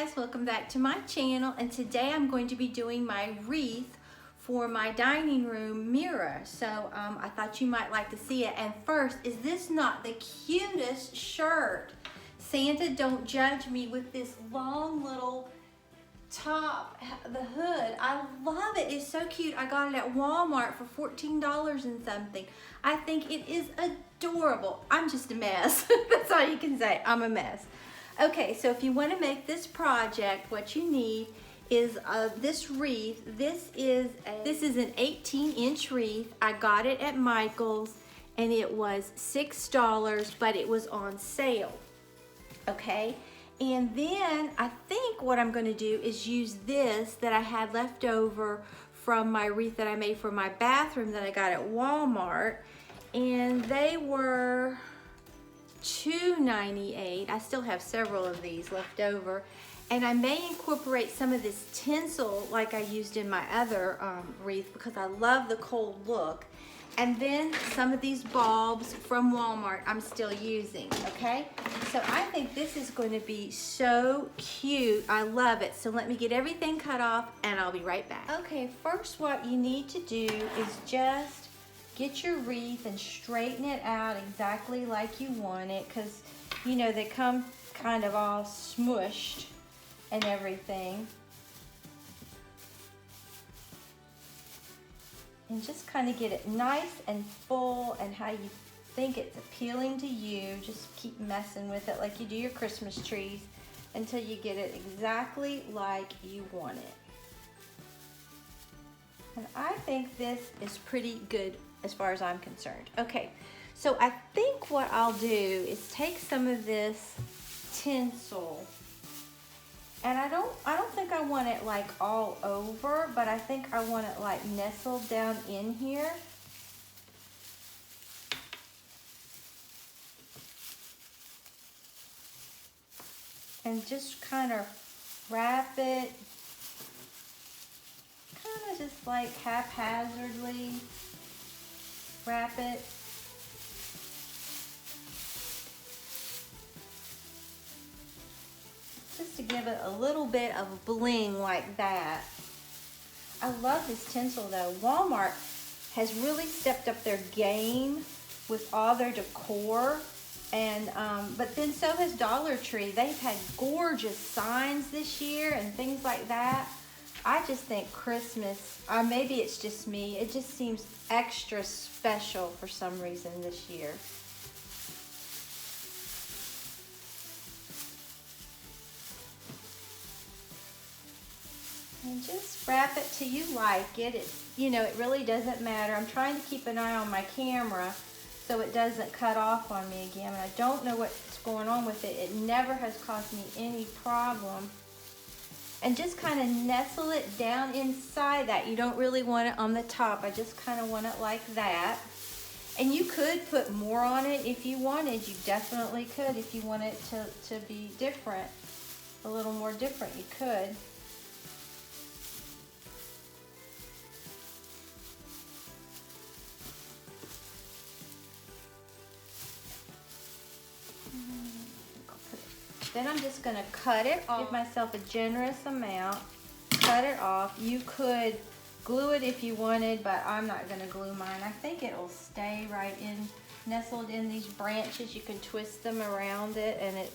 guys, welcome back to my channel, and today I'm going to be doing my wreath for my dining room mirror. So I thought you might like to see it. And first, is this not the cutest shirt? Santa, don't judge me, with this long little top, the hood. I love it. It's so cute. I got it at Walmart for $14 and something. I think it is adorable. I'm just a mess. That's all you can say. I'm a mess. Okay, so if you want to make this project, what you need is this wreath. This is an 18-inch wreath. I got it at Michael's and it was $6, but it was on sale. Okay, and then I think what I'm going to do is use this that I had left over from my wreath that I made for my bathroom that I got at Walmart, and they were $2.98. I still have several of these left over, and I may incorporate some of this tinsel like I used in my other wreath because I love the cold look, and then some of these bulbs from Walmart I'm still using. Okay, so I think this is going to be so cute. I love it. So let me get everything cut off and I'll be right back. Okay, first what you need to do is just get your wreath and straighten it out exactly like you want it, because you know they come kind of all smushed and everything. And just kind of get it nice and full and how you think it's appealing to you. Just keep messing with it like you do your Christmas trees until you get it exactly like you want it. And I think this is pretty good as far as I'm concerned. Okay, so I think what I'll do is take some of this tinsel, and I don't think I want it like all over, but I think I want it like nestled down in here. And just kind of wrap it, kind of just like haphazardly wrap it. Just to give it a little bit of bling like that. I love this tinsel though. Walmart has really stepped up their game with all their decor, and but then so has Dollar Tree. They've had gorgeous signs this year and things like that. I just think Christmas, or maybe it's just me, it just seems extra special for some reason this year. And just wrap it till you like it. It's, you know, it really doesn't matter. I'm trying to keep an eye on my camera so it doesn't cut off on me again. I don't know what's going on with it. It never has caused me any problem. And just kind of nestle it down inside that. You don't really want it on the top. I just kind of want it like that. And you could put more on it if you wanted. You definitely could if you want it to be different, a little more different, you could. Then I'm just going to cut it off. Give myself a generous amount. Cut it off. You could glue it if you wanted, but I'm not going to glue mine. I think it will stay right in, nestled in these branches. You can twist them around it, and it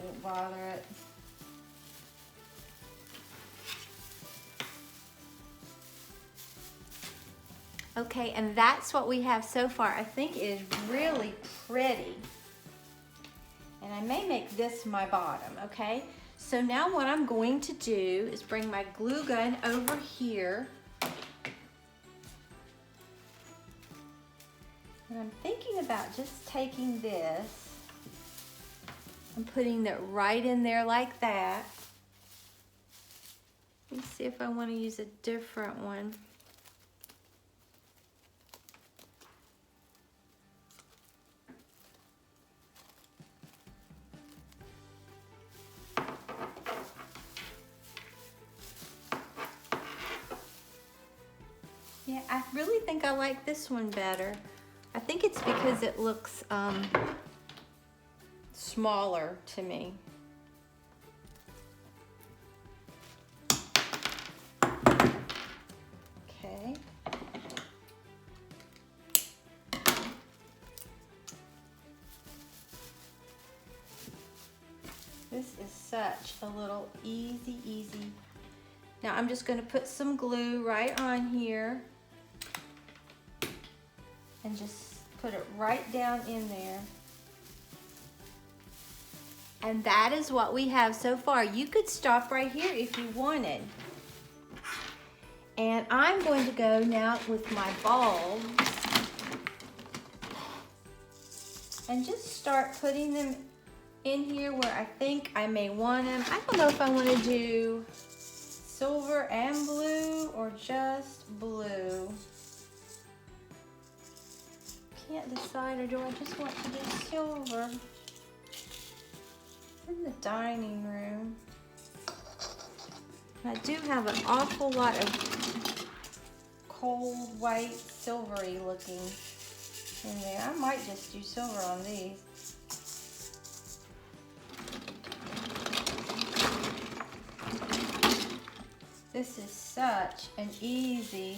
won't bother it. Okay, and that's what we have so far. I think it is really pretty. And I may make this my bottom, okay? So now what I'm going to do is bring my glue gun over here. And I'm thinking about just taking this and putting it right in there like that. Let me see if I want to use a different one. Yeah, I really think I like this one better. I think it's because it looks smaller to me. Okay. This is such a little easy. Now I'm just going to put some glue right on here and just put it right down in there. And that is what we have so far. You could stop right here if you wanted. And I'm going to go now with my bulbs and just start putting them in here where I think I may want them. I don't know if I want to do silver and blue or just blue. Can't decide, or do I just want to do silver in the dining room? I do have an awful lot of cold white silvery looking in there. I might just do silver on these. This is such an easy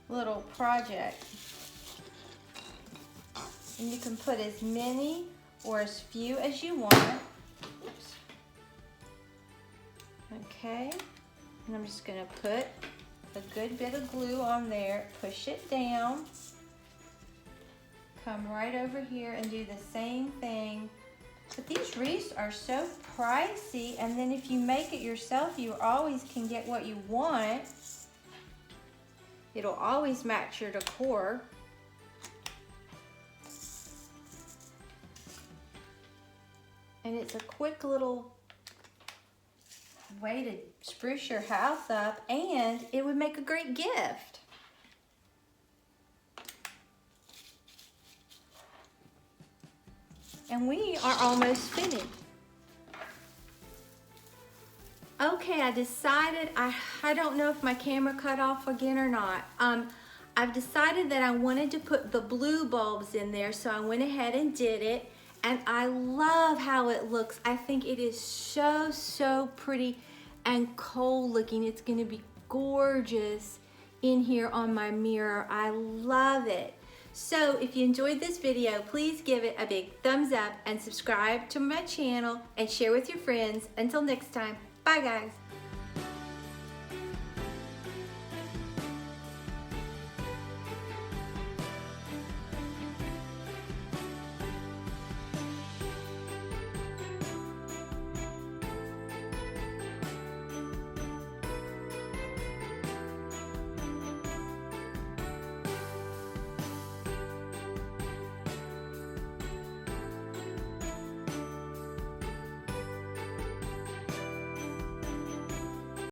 little project. And you can put as many or as few as you want. Oops. Okay, and I'm just gonna put a good bit of glue on there, push it down, come right over here and do the same thing. But these wreaths are so pricey, and then if you make it yourself, you always can get what you want. It'll always match your decor. And it's a quick little way to spruce your house up, and it would make a great gift. And we are almost finished. Okay, I decided, I don't know if my camera cut off again or not. I've decided that I wanted to put the blue bulbs in there, so I went ahead and did it. And I love how it looks. I think it is so pretty and cold looking. It's gonna be gorgeous in here on my mirror. I love it. So if you enjoyed this video, please give it a big thumbs up and subscribe to my channel and share with your friends. Until next time, bye guys.